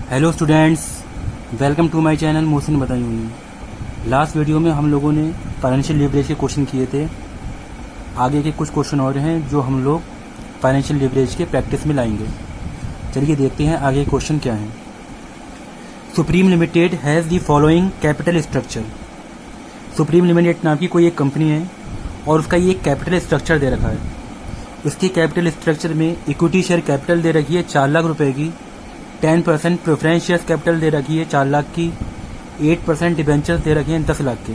Hello students, welcome to my channel Mohsin Batayuni. Last video में हम लोगों ने फाइनेंशियल लीवरेज के क्वेश्चन किए थे। आगे के कुछ क्वेश्चन और हैं जो हम लोग फाइनेंशियल लीवरेज के प्रैक्टिस में लाएंगे। चलिए देखते हैं आगे क्वेश्चन क्या है। Supreme limited has the following capital structure. Supreme limited नाम की कोई एक कंपनी है और उसका ये कैपिटल स्ट्रक्चर दे रखा है। उसके कैपिटल स्ट्रक्चर में इक्विटी शेयर कैपिटल दे रखी है 4 लाख रुपए की, 10% प्रेफरेंस शेयर कैपिटल दे रखी है 4 लाख की, 8% डिबेंचर्स दे रखे हैं 10 लाख के।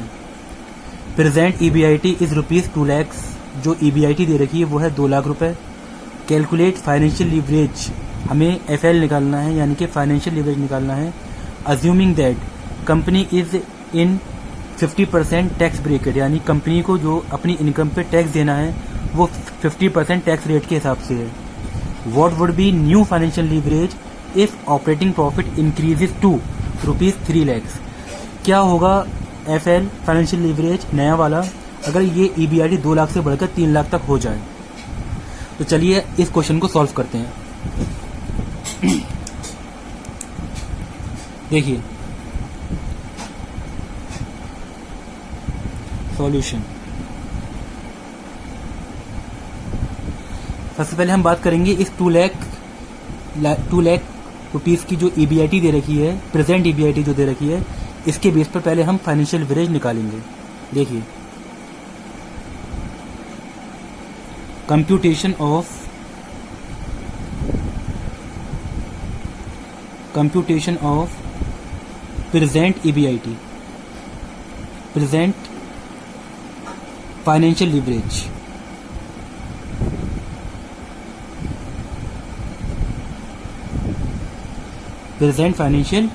प्रेजेंट ईबीआईटी इज ₹2 लाख, जो ईबीआईटी दे रखी है वो है 2 लाख रुपए। कैलकुलेट फाइनेंशियल लीवरेज, हमें एफएल निकालना है यानी कि फाइनेंशियल लीवरेज निकालना है। Assuming that company is in 50% tax bracket, यानी कंपनी को जो अपनी इनकम पे टैक्स देना है वो 50% टैक्स रेट के हिसाब से है। What would be new financial leverage if operating profit increases to ₹3 lakh. क्या होगा एफएल फाइनेंशियल लीवरेज नया वाला अगर ये ईबीआईटी 2 लाख से बढ़कर 3 लाख तक हो जाए। तो चलिए इस क्वेश्चन को सॉल्व करते हैं। देखिए सॉल्यूशन। सबसे पहले हम बात करेंगे इस 2 लाख रुपीस की जो ईबीआईटी दे रखी है, प्रेजेंट ईबीआईटी जो दे रखी है, इसके बेस पर पहले हम फाइनेंशियल लीवरेज निकालेंगे। देखिए computation of present EBIT, present financial leverage. Present financial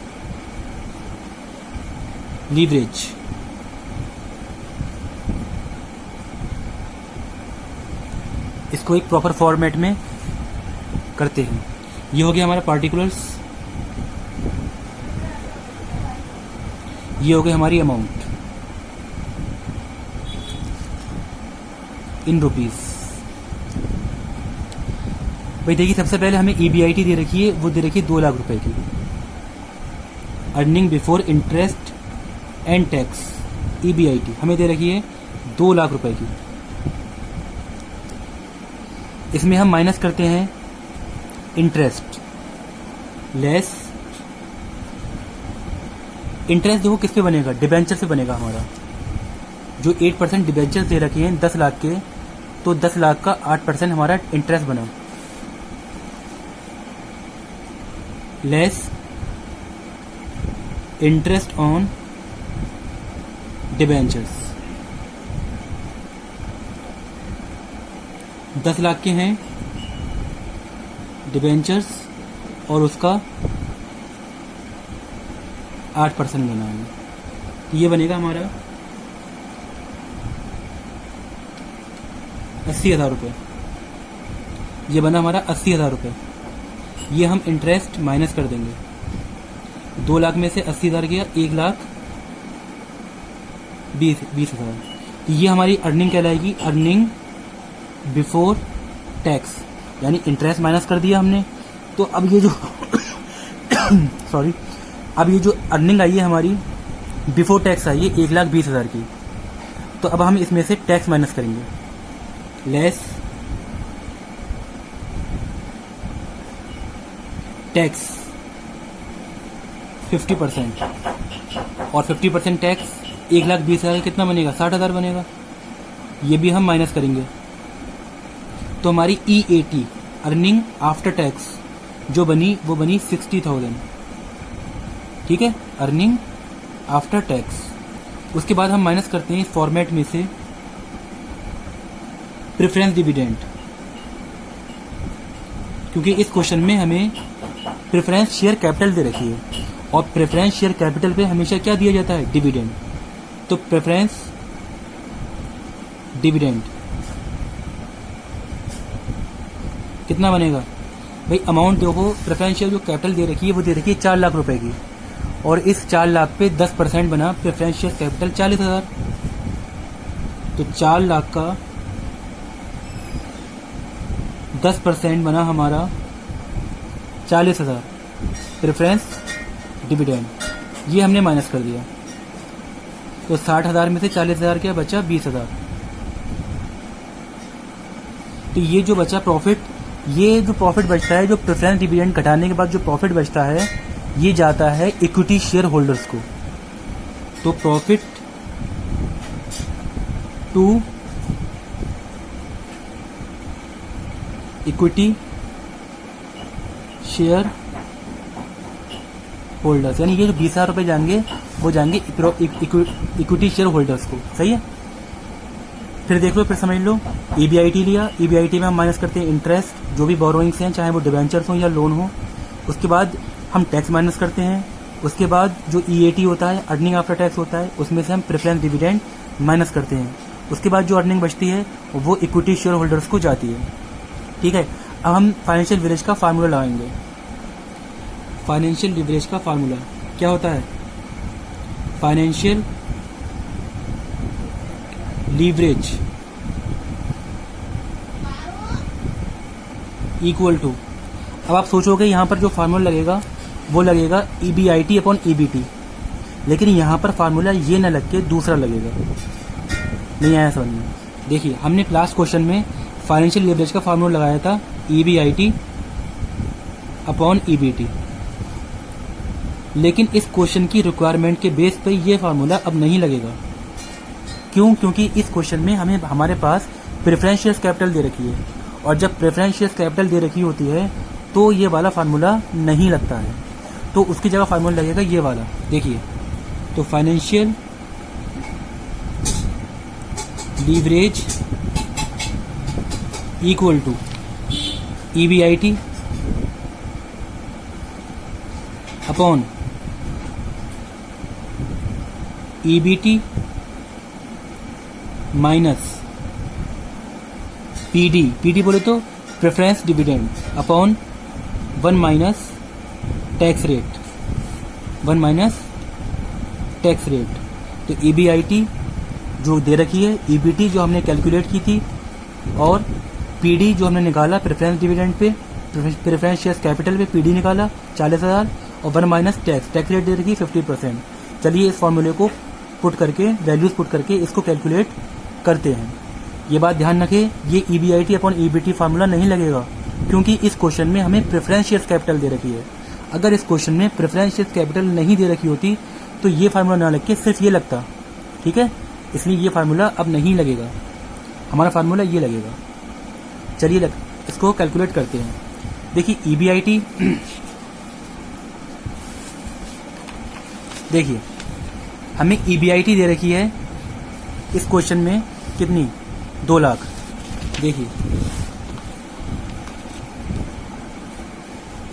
leverage इसको एक प्रॉपर फॉर्मेट में करते हैं। ये हो गया हमारा पार्टिकुलर्स, ये हो गई हमारी अमाउंट इन रुपीस। भाई देखिए सबसे पहले हमें ईबीआईटी दे रखी है, वो दे रखी है 2 लाख रुपए की। Earning before interest and tax EBIT हमें दे रखी है 2 लाख रुपए की। इसमें हम माइनस करते हैं इंटरेस्ट लेस। इंटरेस्ट देखो किस पे बनेगा, डिबेंचर से बनेगा हमारा। जो 8% डिबेंचर दे रखे हैं 10 लाख के, तो 10 लाख का 8% हमारा इंटरेस्ट बना, less interest on debentures. 10 lakh के हैं डिबेंचर्स और उसका 8% बना है, तो ये बनेगा हमारा 80,000 रुपये। ये बना हमारा 80,000 रुपये। ये हम इंटरेस्ट माइनस कर देंगे। 2 लाख में से 80,000 गया 1,20,000। तो ये हमारी अर्निंग कहलाएगी, अर्निंग बिफोर टैक्स, यानी इंटरेस्ट माइनस कर दिया हमने। तो अब ये जो अब ये जो अर्निंग आई है हमारी बिफोर टैक्स आई है 1,20,000 की। तो अब हम इसमें से टैक्स माइनस करेंगे, लेस टैक्स 50%, और 50% टैक्स 1,20,000 कितना बनेगा, 60,000 बनेगा। ये भी हम माइनस करेंगे। तो हमारी EAT अर्निंग आफ्टर टैक्स जो बनी वो बनी 60,000। ठीक है, अर्निंग आफ्टर टैक्स। उसके बाद हम माइनस करते हैं इस फॉर्मेट में से प्रेफरेंस डिविडेंड, क्योंकि इस क्वेश्चन में हमें प्रेफरेंस शेयर कैपिटल दे रखी है और प्रेफरेंस शेयर कैपिटल पे हमेशा क्या दिया जाता है, डिविडेंड। तो प्रेफरेंस डिविडेंड कितना बनेगा भाई, अमाउंट देखो प्रेफरेंस शेयर जो कैपिटल दे रखी है वो दे रखी है 4 लाख रुपए की, और इस 4 लाख पे 10% बना प्रेफरेंस शेयर कैपिटल 40,000। तो 4 लाख का 10% बना हमारा 40,000 प्रेफरेंस डिविडेंड, ये हमने माइनस कर दिया। तो 60,000 में से 40,000 क्या बचा? 20,000। तो ये जो बचा प्रॉफिट, ये जो प्रॉफिट बचता है, जो प्रेफरेंस डिविडेंड घटाने के बाद जो प्रॉफिट बचता है, ये जाता है इक्विटी शेयर होल्डर्स को। तो profit to equity share holders, यानी ये जो 20,000 रुपये जाएंगे वो जाएंगे इक्विटी शेयर होल्डर्स को। सही है। फिर देख लो, फिर समझ लो, EBIT लिया, EBIT में हम माइनस करते हैं इंटरेस्ट, जो भी बोरोइंग्स हैं, चाहे वो डिवेंचर्स हो या लोन हो। उसके बाद हम टैक्स माइनस करते हैं। उसके बाद जो EAT होता है, अर्निंग आफ्टर टैक्स होता है, उसमें से हम प्रेफरेंस डिविडेंड माइनस करते हैं। उसके बाद जो अर्निंग बचती है वो इक्विटी शेयर होल्डर्स को जाती है। ठीक है। अब हम फाइनेंशियल लीवरेज का फार्मूला लगाएंगे। फाइनेंशियल लीवरेज का फार्मूला क्या होता है? फाइनेंशियल लीवरेज इक्वल टू, अब आप सोचोगे यहाँ पर जो फार्मूला लगेगा वो लगेगा EBIT अपॉन EBT, लेकिन यहाँ पर फार्मूला ये ना लग के दूसरा लगेगा। नहीं आया समझ में? देखिए, हमने लास्ट क्वेश्चन में फाइनेंशियल लीवरेज का फार्मूला लगाया था EBIT अपॉन EBT, लेकिन इस क्वेश्चन की रिक्वायरमेंट के बेस पे ये फार्मूला अब नहीं लगेगा। क्यों? क्योंकि इस क्वेश्चन में हमारे पास प्रेफरेंस शेयर कैपिटल दे रखी है, और जब प्रेफरेंस शेयर कैपिटल दे रखी होती है तो ये वाला फार्मूला नहीं लगता है। तो उसकी जगह फार्मूला लगेगा ये वाला। देखिए, तो financial leverage equal to EBIT upon EBT minus PD बोले तो preference dividend upon 1 minus tax rate, 1 minus tax rate. तो EBIT जो दे रखी है, EBT जो हमने कैलकुलेट की थी, और PD जो हमने निकाला preference dividend pay, preference share capital पे PD निकाला 40,000, और 1 माइनस टैक्स रेट दे रखी 50%। चलिए इस फॉर्मूले को पुट करके, वैल्यूज पुट करके इसको कैलकुलेट करते हैं। ये बात ध्यान रखें, ये EBIT अपॉन EBT फार्मूला नहीं लगेगा, क्योंकि इस क्वेश्चन में हमें प्रेफरेंस शेयर कैपिटल दे रखी है। अगर इस क्वेश्चन में प्रेफरेंस शेयर कैपिटल नहीं दे रखी होती तो ये फार्मूला ना लग के सिर्फ ये लगता। ठीक है, इसलिए ये फार्मूला अब नहीं लगेगा, हमारा फार्मूला ये लगेगा। चलिए इसको कैलकुलेट करते हैं। देखिए EBIT देखिए, हमें EBIT दे रखी है इस क्वेश्चन में कितनी? 2 लाख। देखिए,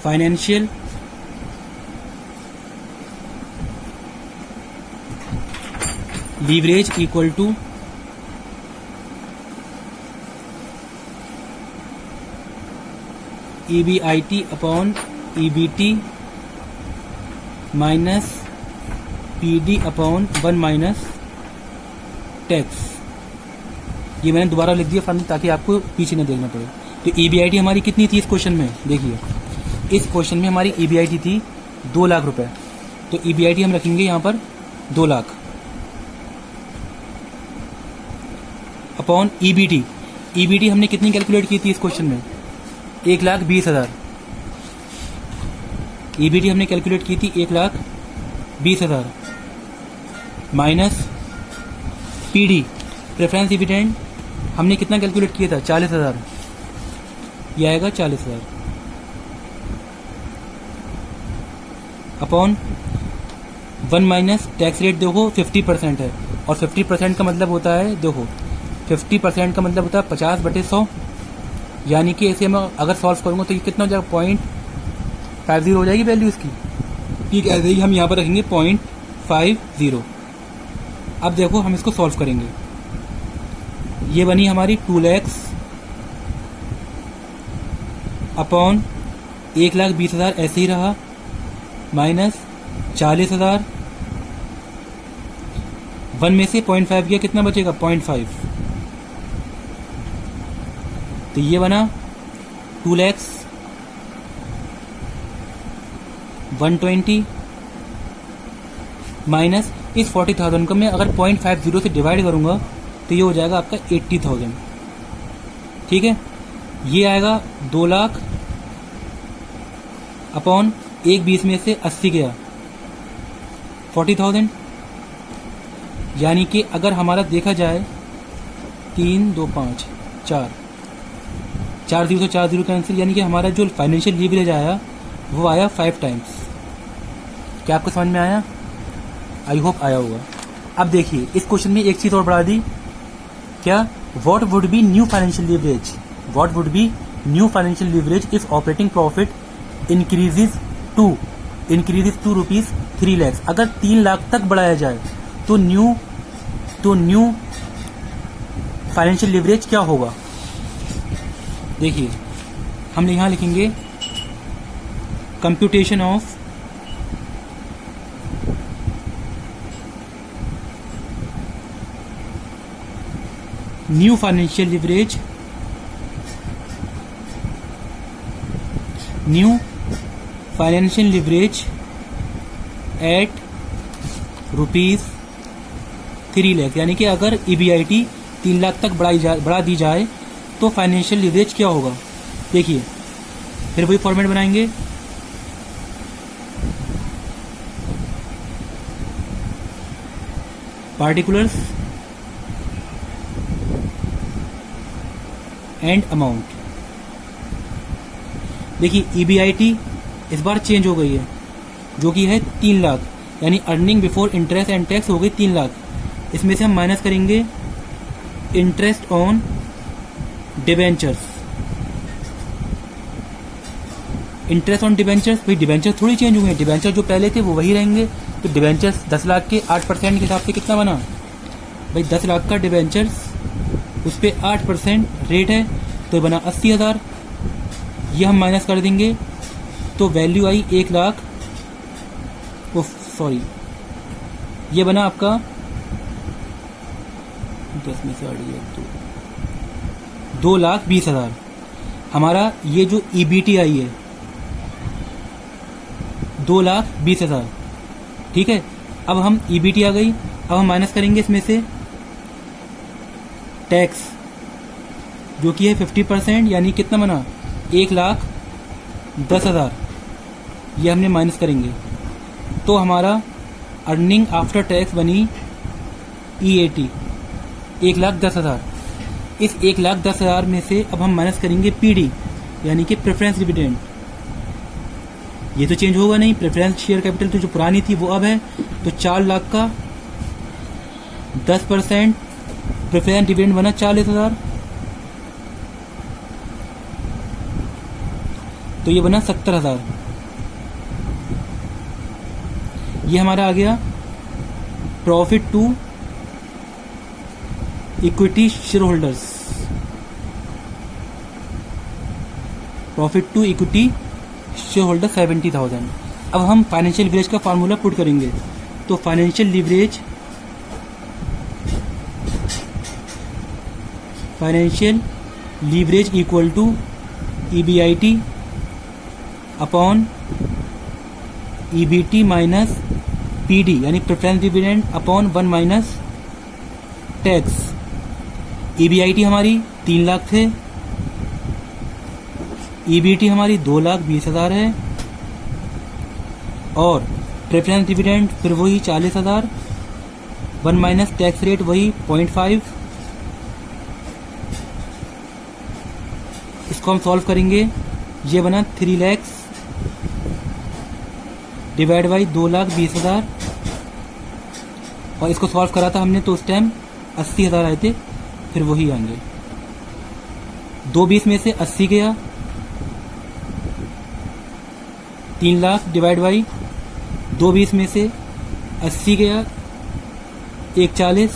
financial leverage equal to EBIT upon EBT minus PD upon 1 minus tax. ये मैंने दोबारा लिख दिया फॉर्मूला ताकि आपको पीछे न देखना पड़े। तो EBIT हमारी कितनी थी इस क्वेश्चन में? देखिए, इस क्वेश्चन में हमारी EBIT थी 2 लाख रुपए। तो EBIT हम रखेंगे यहाँ पर 2 लाख अपॉन EBT हमने कितनी कैलकुलेट की थी इस क्वेश्चन में? 1,20,000। EBT हमने कैलकुलेट की थी 1,20,000 माइनस PD प्रेफरेंस डिविडेंड हमने कितना कैलकुलेट किया था? 40,000। यह आएगा 40,000 अपॉन 1 माइनस टैक्स रेट। देखो 50% है, और 50% का मतलब होता है, देखो 50% का मतलब होता है 50/100, यानी कि ऐसे मैं अगर सॉल्व करूँगा तो ये कितना हो जाएगा? 0.50 हो जाएगी वैल्यू इसकी। ठीक है, ऐसे ही हम यहाँ पर रखेंगे 0.50। अब देखो हम इसको सॉल्व करेंगे। ये बनी हमारी 2 लाख अपॉन 1,20,000 ऐसे ही रहा, माइनस 40,000, 1 में से 0.5 गया, कितना बचेगा? 0.5। तो ये बना 2,120 माइनस इस 40,000 को मैं अगर 0.50 से डिवाइड करूँगा तो ये हो जाएगा आपका 80,000। ठीक है, ये आएगा 2 लाख अपॉन 1/20 में से 80 गया 40,000। यानी कि अगर हमारा देखा जाए 3 2 5 4 4 0 4 0 कैंसिल, यानी कि हमारा जो फाइनेंशियल लीवरेज आया वो आया 5 टाइम्स। क्या आपको समझ में आया? आई होप आया होगा। अब देखिए इस क्वेश्चन में एक चीज और बढ़ा दी, क्या? What would be new financial leverage? What would be new financial leverage if operating profit increases to ₹3 lakh? अगर 3 लाख तक बढ़ाया जाए तो न्यू फाइनेंशियल लीवरेज क्या होगा? देखिए हम यहां लिखेंगे computation of new financial leverage, new financial leverage at ₹3 lakh. यानी कि अगर EBIT 3 लाख तक बढ़ा दी जाए तो फाइनेंशियल लीवरेज क्या होगा? देखिए फिर वही फॉर्मेट बनाएंगे, पार्टिकुलर्स एंड अमाउंट। देखिए EBIT इस बार चेंज हो गई है जो कि है 3 लाख, यानी earning before interest and tax हो गई 3 लाख। इसमें से हम माइनस करेंगे interest on debentures. Interest on debentures, भाई डिबेंचर्स थोड़ी चेंज हुए हैं, डिबेंचर जो पहले थे वो वही रहेंगे। तो डिबेंचर्स 10 लाख के 8% के हिसाब से कितना बना? भाई 10 लाख का डिबेंचर्स उस पर 8% रेट है तो बना 80,000। ये हम माइनस कर देंगे तो वैल्यू आई 1 लाख, सॉरी ये बना आपका 10 में से 2,20,000। हमारा ये जो EBT आई है 2,20,000। ठीक है, अब हम EBT आ गई, अब हम माइनस करेंगे इसमें से टैक्स जो कि है 50%, यानी कितना बना 1,10,000। ये हमने माइनस करेंगे तो हमारा अर्निंग आफ्टर टैक्स बनी EAT 1,10,000। इस 1,10,000 में से अब हम माइनस करेंगे PD यानी कि प्रेफरेंस डिविडेंड। ये तो चेंज होगा नहीं, प्रेफरेंस शेयर कैपिटल तो जो पुरानी थी वो अब है, तो 4 लाख का 10% प्रेफरेंस डिविडेंड बना 40,000, तो ये बना 70,000। ये हमारा आ गया profit to equity share holders, profit to equity share holder 70,000। अब हम फाइनेंशियल लीवरेज का फार्मूला पुट करेंगे, तो financial leverage equal to EBIT upon EBT minus PD यानी preference dividend upon 1 minus tax. EBIT हमारी 3 लाख थे, EBT हमारी 2,20,000 है, और प्रेफरेंस डिविडेंड फिर वही 40,000, 1 माइनस टैक्स रेट वही 0.5। इसको हम सॉल्व करेंगे, ये बना 3 लाख डिवाइड बाई 2,20,000, और इसको सॉल्व करा था हमने तो उस टाइम 80,000 आए थे, फिर वही आएंगे। 220 में से 80 गया, 3 लाख डिवाइड बाई 220 में से 80 गया 140।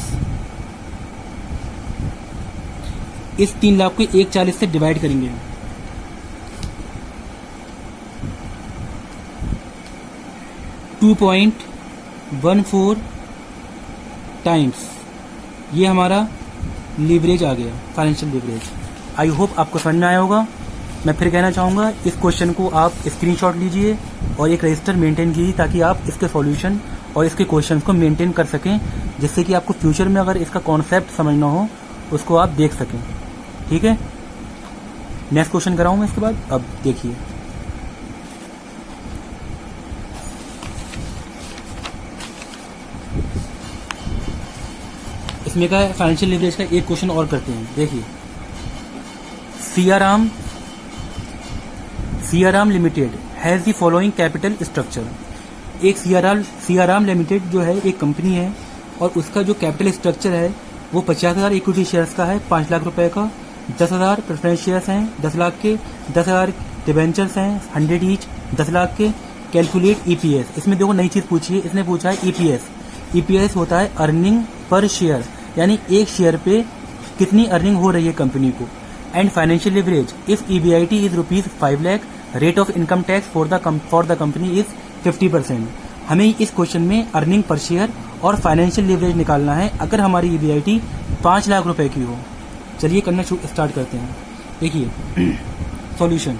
इस 3 लाख को 140 से डिवाइड करेंगे, .14 टाइम्स। ये हमारा लीवरेज आ गया, फाइनेंशियल लीवरेज। आई होप आपको समझ में आया होगा। मैं फिर कहना चाहूँगा इस क्वेश्चन को आप स्क्रीनशॉट लीजिए और एक रजिस्टर मेंटेन कीजिए ताकि आप इसके सॉल्यूशन और इसके क्वेश्चंस को मेंटेन कर सकें, जिससे कि आपको फ्यूचर में अगर इसका कॉन्सेप्ट समझना हो उसको आप देख सकें। ठीक है, नेक्स्ट क्वेश्चन कराऊँ मैं इसके बाद। अब देखिए, इसमें का फाइनेंशियल लीवरेज का एक क्वेश्चन और करते हैं। देखिए, CRM limited has the following capital structure. एक सीआरआम लिमिटेड जो है एक कंपनी है और उसका जो कैपिटल स्ट्रक्चर है वो 50,000 इक्विटी शेयर्स का है, 5 लाख रुपए का, 10,000 प्रेफरेंस शेयर्स हैं 10 लाख के, 10,000 डिबेंचर्स हैं 100 ईच 10 लाख के। Calculate EPS. इसमें देखो नई चीज पूछी है, इसने पूछा है ईपीएस। ईपीएस होता है अर्निंग पर शेयर, यानी एक शेयर पे कितनी अर्निंग हो रही है कंपनी को। And financial leverage, if EBIT is ₹5 lakh, rate of income tax for the company is 50%। हमें इस क्वेश्चन में अर्निंग पर शेयर और फाइनेंशियल लिवरेज निकालना है अगर हमारी ईबीआईटी 5 लाख रुपए की हो। चलिए करना स्टार्ट करते हैं। देखिए सॉल्यूशन,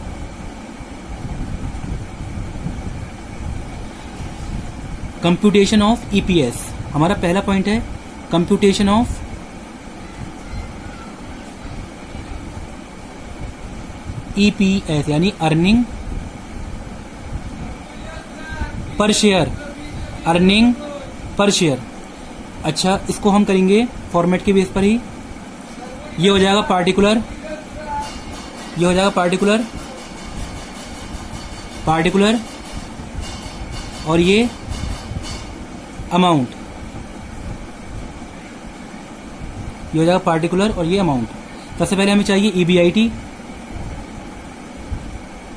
कंप्यूटेशन ऑफ ईपीएस। हमारा पहला पॉइंट है कंप्यूटेशन ऑफ ईपीएस, यानी earning per share, earning per share. अच्छा, इसको हम करेंगे फॉर्मेट के बेस पर ही। ये हो जाएगा पार्टिकुलर, ये हो जाएगा पार्टिकुलर और ये अमाउंट, ये हो जाएगा पार्टिकुलर और ये अमाउंट। सबसे पहले हमें चाहिए ईबीआईटी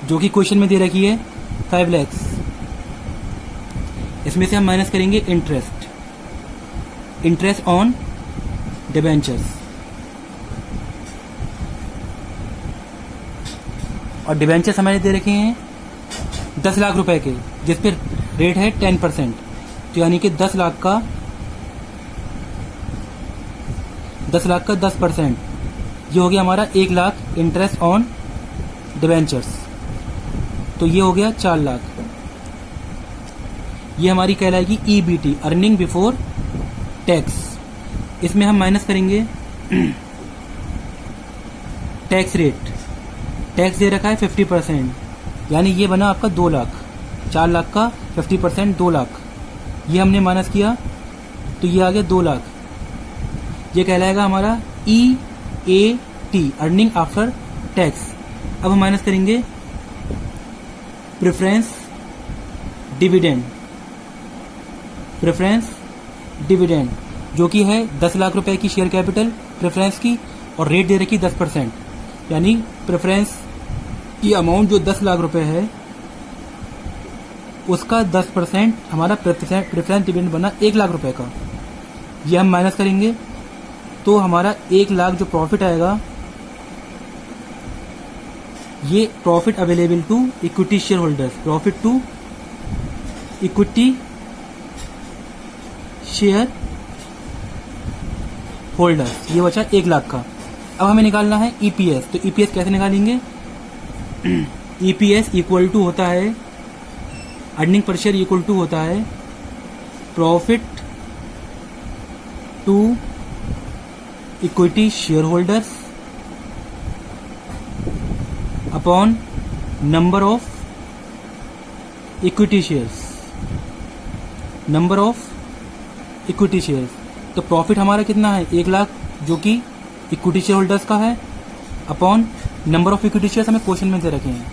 जो कि क्वेश्चन में दे रखी है 5 लाख। इसमें से हम माइनस करेंगे इंटरेस्ट ऑन डिबेंचर्स, और डिबेंचर्स हमारे दे रखे हैं 10 लाख रुपए के, जिस पे रेट है 10%, तो यानी कि 10 लाख का 10%, ये हो गया हमारा 1 लाख इंटरेस्ट ऑन डिबेंचर्स, तो ये हो गया 4 लाख। ये हमारी कहलाएगी ईबीटी, अर्निंग बिफोर टैक्स। इसमें हम माइनस करेंगे टैक्स रेट, टैक्स दे रखा है 50%, यानी ये बना आपका 2 लाख। 4 लाख का 50% 2 लाख, ये हमने माइनस किया तो ये आ गया 2 लाख। ये कहलाएगा हमारा EAT, अर्निंग आफ्टर टैक्स। अब हम माइनस करेंगे प्रेफरेंस डिविडेंड जो कि है 10 लाख रुपए की शेयर कैपिटल प्रेफरेंस की, और रेट दे रखी 10%, यानी प्रेफरेंस की अमाउंट जो 10 लाख रुपए है उसका 10% हमारा प्रेफरेंस डिविडेंड बना 1 लाख रुपए का। ये हम माइनस करेंगे तो हमारा 1 लाख जो प्रॉफिट आएगा, ये profit available to equity share holders, profit to equity share holders, ये बचा 1 लाख का। अब हमें निकालना है ईपीएस, तो ईपीएस कैसे निकालेंगे? ईपीएस इक्वल टू होता है, earning per share equal to होता है profit to equity share holders upon number of equity shares, number of equity shares. तो प्रॉफिट हमारा कितना है 1 लाख जो कि इक्विटी शेयर होल्डर्स का है, upon number of equity shares हमें क्वेश्चन में दे रखे हैं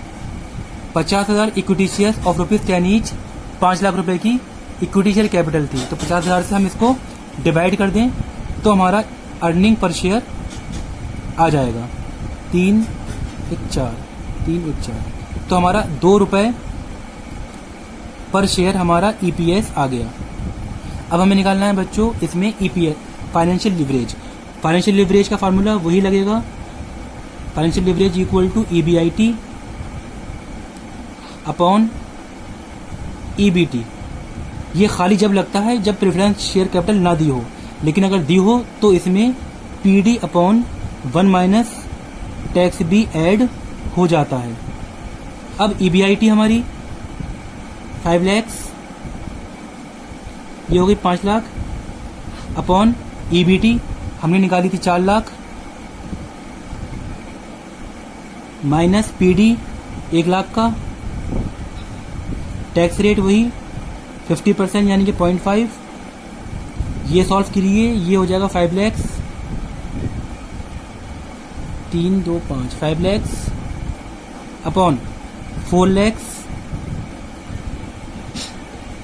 50,000 equity shares of ₹10 each, 5 lakh रुपए की इक्विटी शेयर कैपिटल थी, तो 50,000 से हम इसको डिवाइड कर दें तो हमारा अर्निंग पर शेयर आ जाएगा 314, तो हमारा 2 रुपए पर शेयर हमारा ईपीएस आ गया। अब हमें निकालना है बच्चों इसमें EPS, financial leverage. Financial leverage का फार्मूला वही लगेगा, financial leverage equal to EBIT upon EBT. ये खाली जब लगता है जब प्रेफरेंस शेयर कैपिटल ना दी हो, लेकिन अगर दी हो तो इसमें पीडी अपॉन 1 माइनस टैक्स भी ऐड हो जाता है। अब ईबीआईटी हमारी 5 लाख ये हो गई 5 लाख अपॉन EBT हमने निकाली थी 4 लाख माइनस PD 1 लाख का, टैक्स रेट वही 50% यानी कि 0.5, ये सॉल्व करिए, ये हो जाएगा 5 लैक्स 3 2 5 5 लैक्स अपॉन 4 लैक्स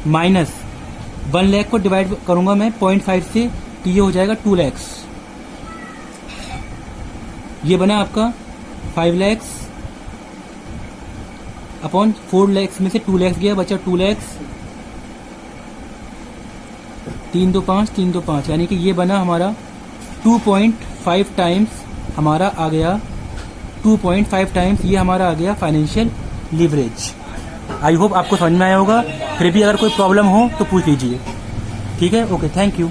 माइनस 1 लाख को डिवाइड करूंगा मैं 0.5 से, तो ये हो जाएगा 2 लैक्स। ये बना आपका 5 लैक्स अपॉन 4 लैक्स में से 2 लैक्स गया, बचा 2 लैक्स 3 2 5 3 2 5, यानी कि ये बना हमारा 2.5 टाइम्स हमारा आ गया, 2.5 टाइम्स ये हमारा आ गया फाइनेंशियल लीवरेज। आई होप आपको समझ में आया होगा। फिर भी अगर कोई प्रॉब्लम हो तो पूछ लीजिए। ठीक है, ओके, थैंक यू।